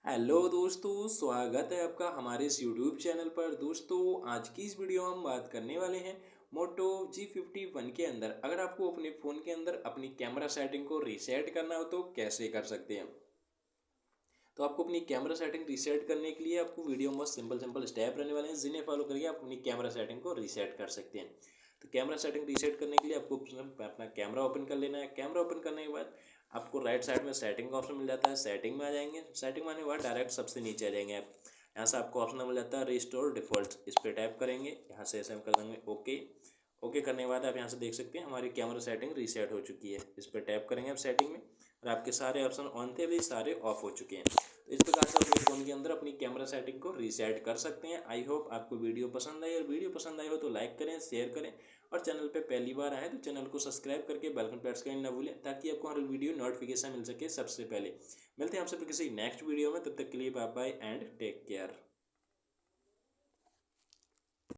Hello दोस्तों, स्वागत है आपका हमारे इस यूट्यूब चैनल पर। दोस्तों, आज की इस वीडियो में हम बात करने वाले हैं मोटो G51 के अंदर अगर आपको अपने फ़ोन के अंदर अपनी कैमरा सेटिंग को रीसेट करना हो तो कैसे कर सकते हैं। तो आपको अपनी कैमरा सेटिंग रीसेट करने के लिए आपको वीडियो में बहुत सिंपल सिंपल स्टेप रहने वाले हैं, जिन्हें फॉलो करके आप अपनी कैमरा सेटिंग को रीसेट कर सकते हैं। तो कैमरा सेटिंग रीसेट करने के लिए आपको अपना कैमरा ओपन कर लेना है। कैमरा ओपन करने के बाद आपको राइट साइड में सेटिंग का ऑप्शन मिल जाता है। सेटिंग में आ जाएंगे। सेटिंग में आने के बाद डायरेक्ट सबसे नीचे आ जाएंगे आप। यहाँ से आपको ऑप्शन मिल जाता है रिस्टोर डिफ़ॉल्ट, इस पर टैप करेंगे। यहाँ से ऐसे हम कर देंगे ओके। ओके करने के बाद आप यहाँ से देख सकते हैं हमारी कैमरा सेटिंग रीसेट हो चुकी है। इस पर टैप करेंगे आप सेटिंग में और आपके सारे ऑप्शन ऑन थे, भी सारे ऑफ हो चुके हैं। तो इस प्रकार से अपने फ़ोन के अंदर अपनी कैमरा सेटिंग को रीसेट कर सकते हैं। आई होप आपको वीडियो पसंद आई, और वीडियो पसंद आई हो तो लाइक करें, शेयर करें, और चैनल पे पहली बार आए तो चैनल को सब्सक्राइब करके बेल आइकन प्रेस करना ना भूलें, ताकि आपको हर वीडियो नोटिफिकेशन मिल सके सबसे पहले। मिलते हैं आपसे फिर किसी नेक्स्ट वीडियो में, तब तक के लिए bye bye and take care.